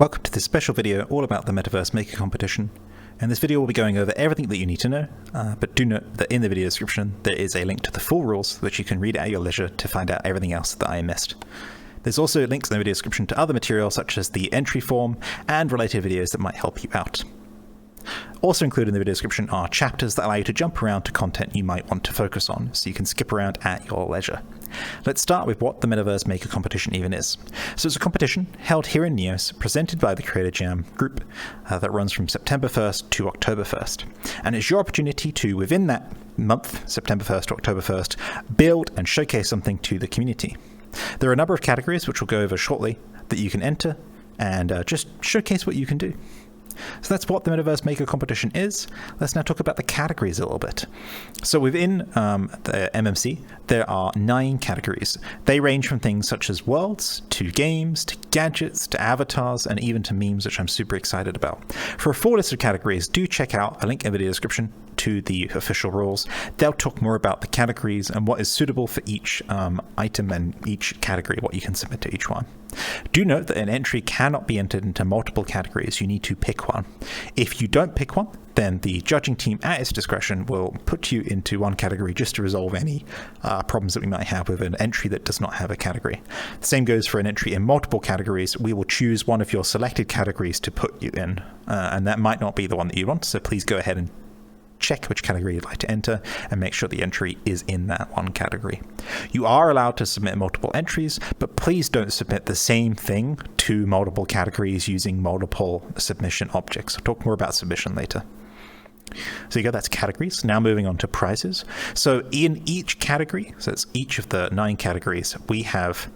Welcome to this special video all about the Metaverse Maker Competition. In this video we'll be going over everything that you need to know, but do note that in the video description there is a link to the full rules which you can read at your leisure to find out everything else that I missed. There's also links in the video description to other material such as the entry form and related videos that might help you out. Also included in the video description are chapters that allow you to jump around to content you might want to focus on, so you can skip around at your leisure. Let's start with what the Metaverse Maker Competition even is. So it's a competition held here in Neos, presented by the Creator Jam group that runs from September 1st to October 1st. And it's your opportunity to, within that month, September 1st to October 1st, build and showcase something to the community. There are a number of categories, which we'll go over shortly, that you can enter and just showcase what you can do. So that's what the Metaverse Maker Competition is. Let's now talk about the categories a little bit. So within the MMC, there are 9 categories. They range from things such as worlds, to games, to gadgets, to avatars, and even to memes, which I'm super excited about. For a full list of categories, do check out a link in the video description to the official rules. They'll talk more about the categories and what is suitable for each item and each category, what you can submit to each one. Do note that an entry cannot be entered into multiple categories. You need to pick one. If you don't pick one, then the judging team at its discretion will put you into one category just to resolve any problems that we might have with an entry that does not have a category. The same goes for an entry in multiple categories. We will choose one of your selected categories to put you in, and that might not be the one that you want, so please go ahead and check which category you'd like to enter and make sure the entry is in that one category. You are allowed to submit multiple entries, but please don't submit the same thing to multiple categories using multiple submission objects. I'll talk more about submission later. So you go, that's categories. Now moving on to prizes. So in each category, so it's each of the 9 categories, we have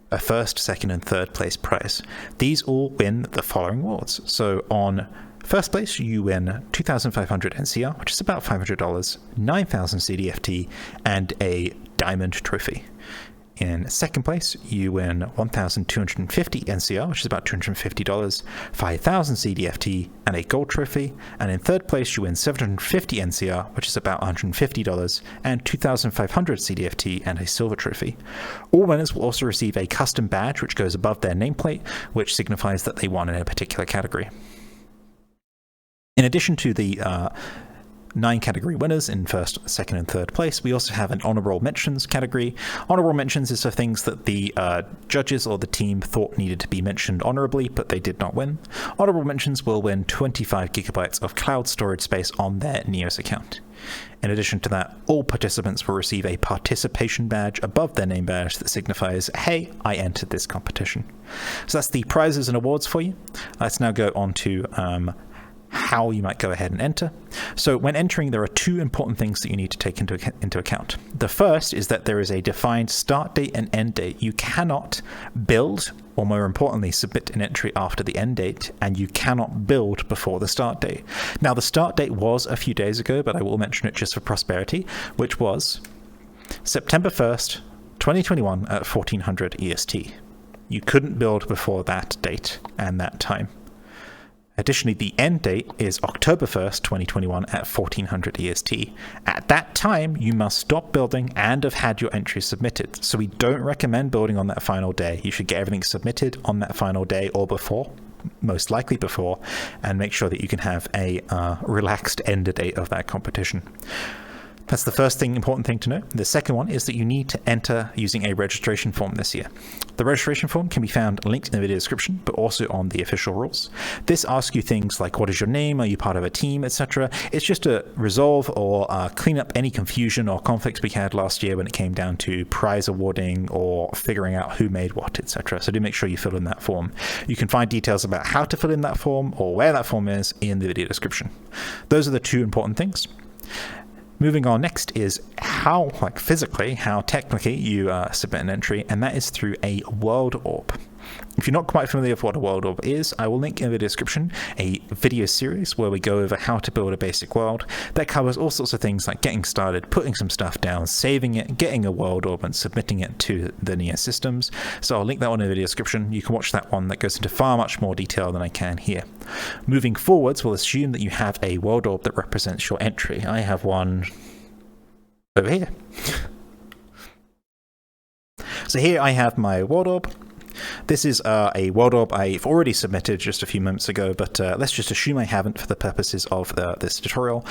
a first, second, and third place prize. These all win the following awards. So on first place, you win 2,500 NCR, which is about $500, 9,000 CDFT, and a diamond trophy. In second place, you win 1,250 NCR, which is about $250, 5,000 CDFT, and a gold trophy. And in third place, you win 750 NCR, which is about $150, and 2,500 CDFT, and a silver trophy. All winners will also receive a custom badge, which goes above their nameplate, which signifies that they won in a particular category. In addition to the 9 category winners in first, second, and third place, we also have an honorable mentions category. Honorable mentions is for things that the judges or the team thought needed to be mentioned honorably, but they did not win. Honorable mentions will win 25 gigabytes of cloud storage space on their Neos account. In addition to that, all participants will receive a participation badge above their name badge that signifies, hey, I entered this competition. So that's the prizes and awards for you. Let's now go on to how you might go ahead and enter. So when entering, there are 2 important things that you need to take into account. The first is that there is a defined start date and end date. You cannot build, or more importantly, submit an entry after the end date, and you cannot build before the start date. Now, the start date was a few days ago, but I will mention it just for prosperity, which was September 1st, 2021 at 1400 EST. You couldn't build before that date and that time. Additionally, the end date is October 1st, 2021 at 1400 EST. At that time, you must stop building and have had your entry submitted. So we don't recommend building on that final day. You should get everything submitted on that final day or before, most likely before, and make sure that you can have a relaxed end date of that competition. That's the first important thing to know. The second one is that you need to enter using a registration form this year. The registration form can be found linked in the video description, but also on the official rules. This asks you things like, what is your name? Are you part of a team, etc.? It's just to resolve or clean up any confusion or conflicts we had last year when it came down to prize awarding or figuring out who made what, etc. So do make sure you fill in that form. You can find details about how to fill in that form or where that form is in the video description. Those are the 2 important things. Moving on, next is how technically you submit an entry, and that is through a world orb. If you're not quite familiar with what a world orb is, I will link in the description a video series where we go over how to build a basic world that covers all sorts of things like getting started, putting some stuff down, saving it, getting a world orb, and submitting it to the Neos systems. So I'll link that one in the video description. You can watch that one. That goes into far much more detail than I can here. Moving forwards, we'll assume that you have a world orb that represents your entry. I have one over here. So here I have my world orb. This is a world orb I've already submitted just a few moments ago, but let's just assume I haven't for the purposes of this tutorial.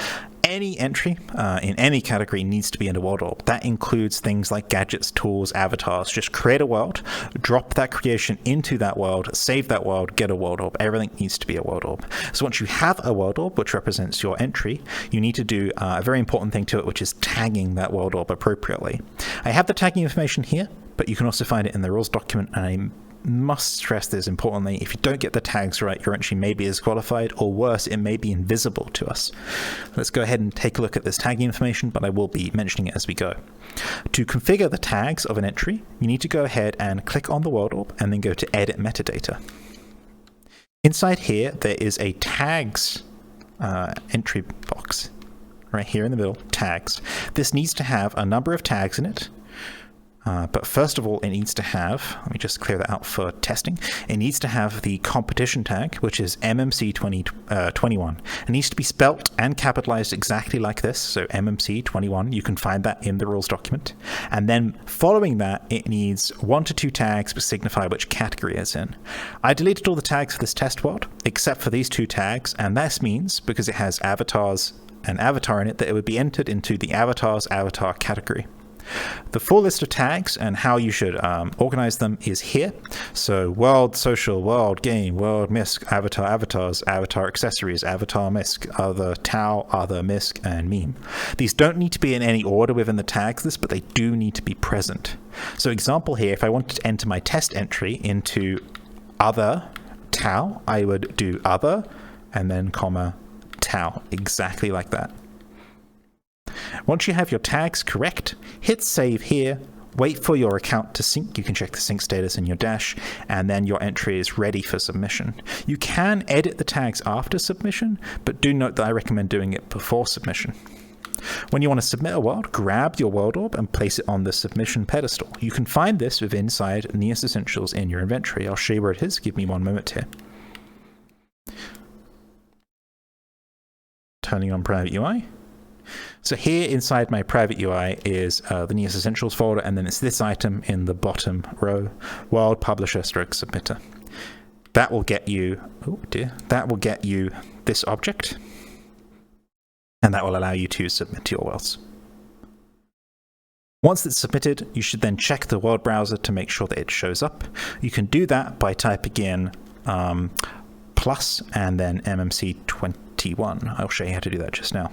Any entry in any category needs to be in a world orb. That includes things like gadgets, tools, avatars. Just create a world, drop that creation into that world, save that world, get a world orb. Everything needs to be a world orb. So once you have a world orb, which represents your entry, you need to do a very important thing to it, which is tagging that world orb appropriately. I have the tagging information here, but you can also find it in the rules document, and I must stress this importantly: if you don't get the tags right, your entry may be disqualified, or worse, it may be invisible to us. Let's go ahead and take a look at this tagging information, but I will be mentioning it as we go. To configure the tags of an entry, you need to go ahead and click on the world orb and then go to Edit Metadata. Inside here, there is a tags entry box right here in the middle, tags. This needs to have a number of tags in it. But first of all, it needs to have, let me just clear that out for testing, it needs to have the competition tag, which is MMC 2021. It needs to be spelt and capitalized exactly like this, so MMC 21. You can find that in the rules document. And then following that, it needs 1 to 2 tags to signify which category it's in. I deleted all the tags for this test world, except for these 2 tags, and this means, because it has avatars and avatar in it, that it would be entered into the avatars avatar category. The full list of tags and how you should organize them is here. So world, social, world, game, world, misc, avatar, avatars, avatar accessories, avatar, misc, other, tau, other, misc, and meme. These don't need to be in any order within the tags list, but they do need to be present. So example here, if I wanted to enter my test entry into other, tau, I would do other, and then comma, tau, exactly like that. Once you have your tags correct, hit save here, wait for your account to sync. You can check the sync status in your dash, and then your entry is ready for submission. You can edit the tags after submission, but do note that I recommend doing it before submission. When you want to submit a world, grab your world orb and place it on the submission pedestal. You can find this within inside Neos Essentials in your inventory. I'll show you where it is. Give me 1 moment here. Turning on private UI. So here inside my private UI is the Neos Essentials folder, and then it's this item in the bottom row, World Publisher / Submitter. That will get you, oh dear, that will get you this object, and that will allow you to submit your worlds. Once it's submitted, you should then check the world browser to make sure that it shows up. You can do that by typing in plus and then MMC21. I'll show you how to do that just now.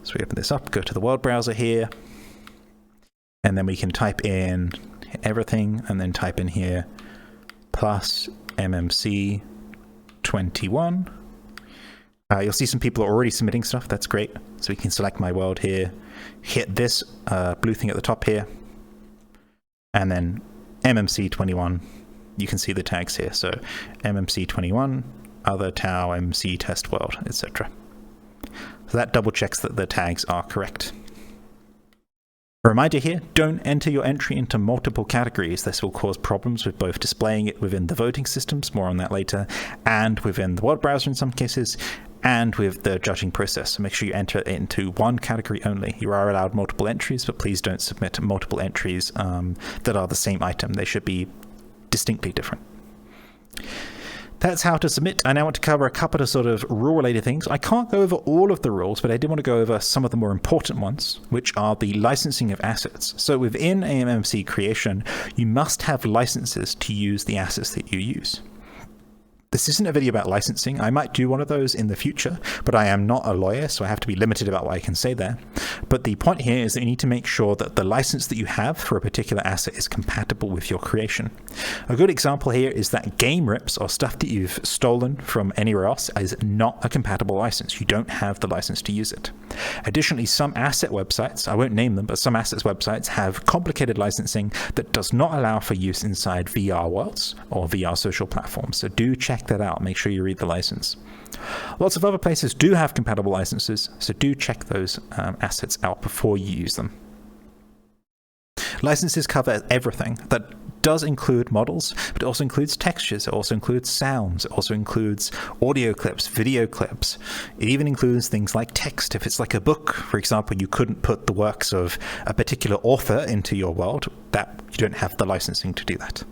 So we open this up, go to the world browser here, and then we can type in everything, and then type in here plus MMC 21. You'll see some people are already submitting stuff. That's great. So we can select my world here, hit this blue thing at the top here, and then MMC 21. You can see the tags here. So MMC 21, other, tau, MC, test world, etc. So that double checks that the tags are correct. A reminder here, don't enter your entry into multiple categories. This will cause problems with both displaying it within the voting systems, more on that later, and within the world browser in some cases, and with the judging process. So make sure you enter it into one category only. You are allowed multiple entries, but please don't submit multiple entries that are the same item. They should be distinctly different. That's how to submit. I now want to cover a couple of sort of rule-related things. I can't go over all of the rules, but I did want to go over some of the more important ones, which are the licensing of assets. So within AMMC creation, you must have licenses to use the assets that you use. This isn't a video about licensing. I might do one of those in the future, but I am not a lawyer, so I have to be limited about what I can say there. But the point here is that you need to make sure that the license that you have for a particular asset is compatible with your creation. A good example here is that game rips, or stuff that you've stolen from anywhere else, is not a compatible license. You don't have the license to use it. Additionally, some asset websites, I won't name them, but some assets websites have complicated licensing that does not allow for use inside VR worlds or VR social platforms. So do check that out. Make sure you read the license. Lots of other places do have compatible licenses, so do check those assets out before you use them. Licenses cover everything. That does include models, but it also includes textures, it also includes sounds, it also includes audio clips, video clips. It even includes things like text. If it's like a book, for example, you couldn't put the works of a particular author into your world, that you don't have the licensing to do that.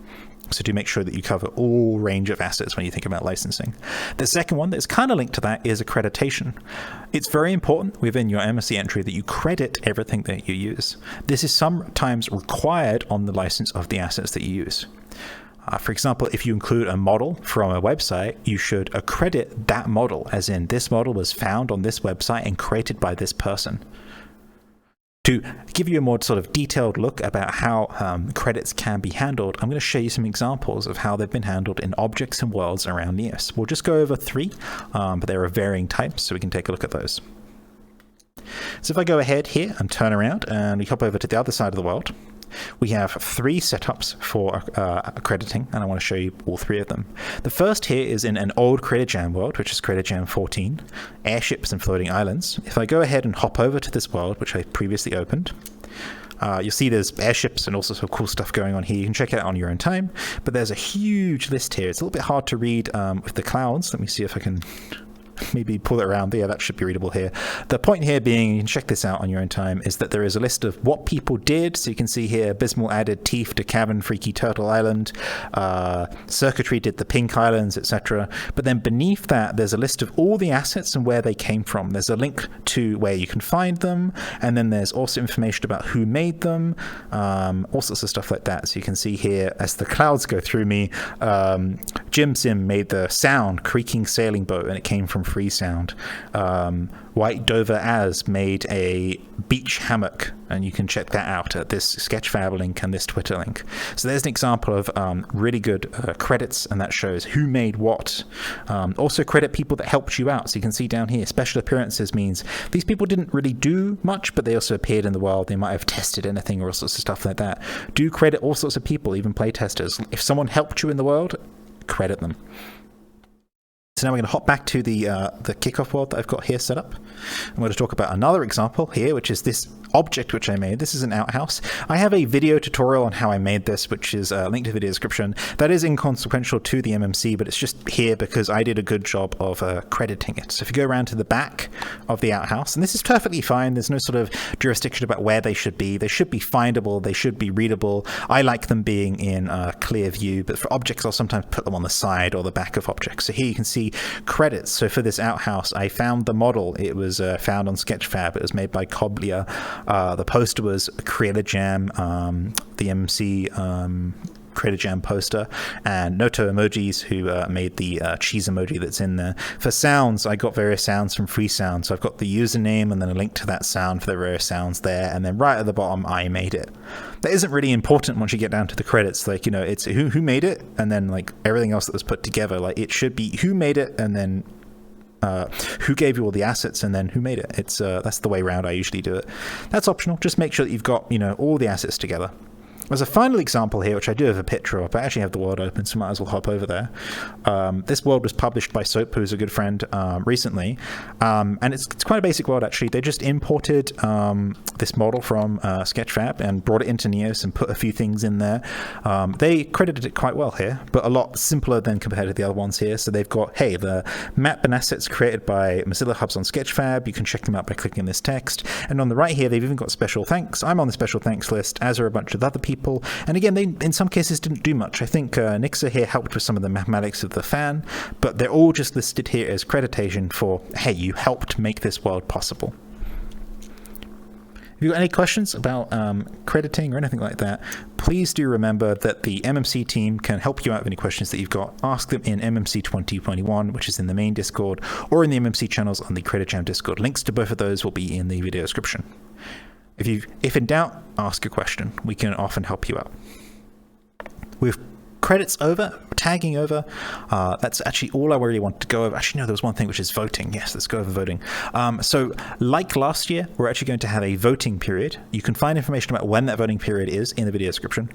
So do make sure that you cover all range of assets when you think about licensing. The second one that's kind of linked to that is accreditation. It's very important within your MSC entry that you credit everything that you use. This is sometimes required on the license of the assets that you use. For example, if you include a model from a website, you should accredit that model, as in this model was found on this website and created by this person. To give you a more sort of detailed look about how credits can be handled, I'm going to show you some examples of how they've been handled in objects and worlds around Neos. We'll just go over 3, but there are varying types, so we can take a look at those. So if I go ahead here and turn around and we hop over to the other side of the world, we have 3 setups for accrediting, and I want to show you all 3 of them. The first here is in an old CreatorJam world, which is CreatorJam 14, airships and floating islands. If I go ahead and hop over to this world, which I previously opened, you'll see there's airships and all sorts of cool stuff going on here. You can check it out on your own time, but there's a huge list here. It's a little bit hard to read with the clouds. Let me see if I can maybe pull it around. Yeah, that should be readable here. The point here being, you can check this out on your own time, is that there is a list of what people did. So you can see here, Abysmal added teeth to Cavern Freaky Turtle Island, Circuitry did the Pink Islands, etc. But then beneath that, there's a list of all the assets and where they came from. There's a link to where you can find them, and then there's also information about who made them, all sorts of stuff like that. So you can see here, as the clouds go through me, Jim Sim made the sound creaking sailing boat, and it came from Free Sound. White Dover As made a beach hammock, and you can check that out at this Sketchfab link and this Twitter link. So there's an example of really good credits, and that shows who made what. Also credit people that helped you out. So you can see down here, special appearances means these people didn't really do much, but they also appeared in the world. They might have tested anything or all sorts of stuff like that. Do credit all sorts of people, even playtesters. If someone helped you in the world, credit them. So now we're going to hop back to the kickoff world that I've got here set up. I'm going to talk about another example here, which is this object which I made. This is an outhouse. I have a video tutorial on how I made this, which is linked to the video description. That is inconsequential to the MMC, but it's just here because I did a good job of crediting it. So if you go around to the back of the outhouse, and this is perfectly fine. There's no sort of jurisdiction about where they should be. They should be findable. They should be readable. I like them being in clear view, but for objects, I'll sometimes put them on the side or the back of objects. So here you can see credits. So for this outhouse, I found the model. It was found on Sketchfab. It was made by Coblia. The poster was CreatorJam, the MC CreatorJam poster, and Noto Emojis, who made the cheese emoji that's in there. For sounds, I got various sounds from Free Sound. So I've got the username and then a link to that sound for the various sounds there. And then right at the bottom, I made it. That isn't really important once you get down to the credits. Like, you know, it's who made it, and then like everything else that was put together. Like it should be who made it, and then who gave you all the assets, and then who made it. It's that's the way around I usually do it. That's optional. Just make sure that you've got, you know, all the assets together. There's a final example here, which I do have a picture of, but I actually have the world open, so might as well hop over there. This world was published by Soap, who's a good friend, recently. And it's quite a basic world, actually. They just imported this model from Sketchfab and brought it into Neos and put a few things in there. They credited it quite well here, but a lot simpler than compared to the other ones here. So they've got, hey, the map and assets created by Mozilla Hubs on Sketchfab. You can check them out by clicking this text. And on the right here, they've even got special thanks. I'm on the special thanks list, as are a bunch of other people. And again, they in some cases didn't do much. I think Nixa here helped with some of the mathematics of the fan, but they're all just listed here as creditation for, hey, you helped make this world possible. If you've got any questions about crediting or anything like that, please do remember that the MMC team can help you out with any questions that you've got. Ask them in MMC 2021, which is in the main Discord, or in the MMC channels on the CreatorJam Discord. Links to both of those will be in the video description. If in doubt, ask a question. We can often help you out. With credits over, tagging over, that's actually all I really wanted to go over. Actually, no, there was one thing, which is voting. Yes, let's go over voting. So like last year, we're actually going to have a voting period. You can find information about when that voting period is in the video description.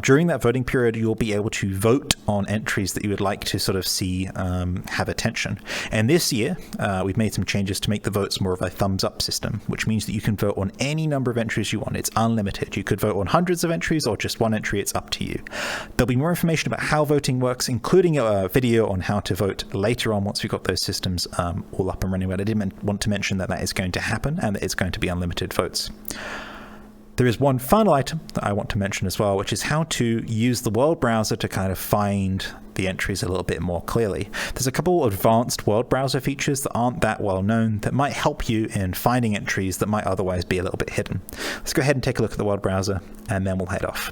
During that voting period, you'll be able to vote on entries that you would like to sort of see have attention. And this year, we've made some changes to make the votes more of a thumbs up system, which means that you can vote on any number of entries you want. It's unlimited. You could vote on hundreds of entries or just one entry. It's up to you. There'll be more information about how voting works, including a video on how to vote later on once we've got those systems all up and running. But I did want to mention that that is going to happen and that it's going to be unlimited votes. There is one final item that I want to mention as well, which is how to use the world browser to kind of find the entries a little bit more clearly. There's a couple advanced world browser features that aren't that well known that might help you in finding entries that might otherwise be a little bit hidden. Let's go ahead and take a look at the world browser, and then we'll head off.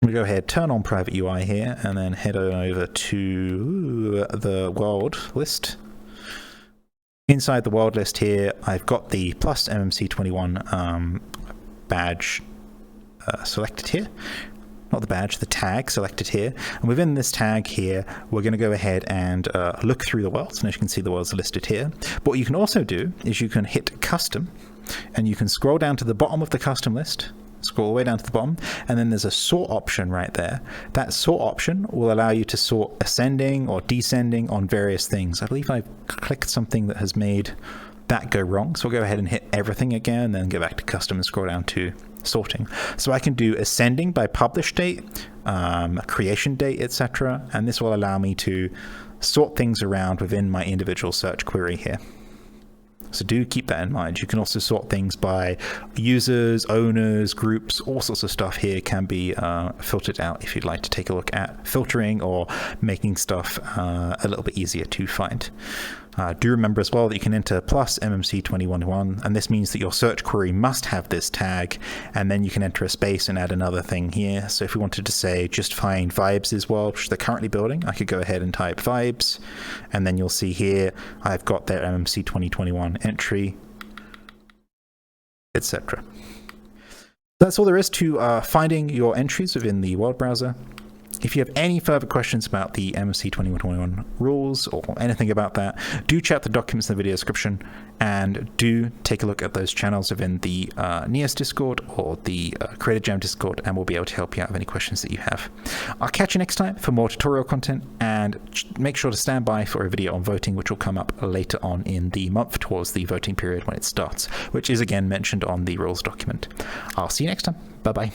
We go ahead, turn on private UI here, and then head on over to the world list. Inside the world list here, I've got the plus MMC21 badge selected here. Not the badge, the tag selected here. And within this tag here, we're going to go ahead and look through the worlds. And as you can see, the worlds are listed here. But what you can also do is you can hit custom, and you can scroll down to the bottom of the custom list. Scroll all the way down to the bottom, and then there's a sort option right there. That sort option will allow you to sort ascending or descending on various things. I believe I've clicked something that has made that go wrong, so we'll go ahead and hit everything again, and then go back to custom and scroll down to sorting. So I can do ascending by publish date, creation date, etc., and this will allow me to sort things around within my individual search query here. So do keep that in mind. You can also sort things by users, owners, groups, all sorts of stuff here can be filtered out if you'd like to take a look at filtering or making stuff a little bit easier to find. Do remember as well that you can enter plus MMC21, and this means that your search query must have this tag, and then you can enter a space and add another thing here. So if we wanted to say just find vibes as well, which they're currently building, I could go ahead and type vibes, and then you'll see here I've got their MMC2021 entry, etc. That's all there is to finding your entries within the world browser. If you have any further questions about the MMC 2021 rules or anything about that, do check out the documents in the video description, and do take a look at those channels within the Neos Discord or the Creator Jam Discord, and we'll be able to help you out with any questions that you have. I'll catch you next time for more tutorial content, and make sure to stand by for a video on voting, which will come up later on in the month towards the voting period when it starts, which is again mentioned on the rules document. I'll see you next time. Bye-bye.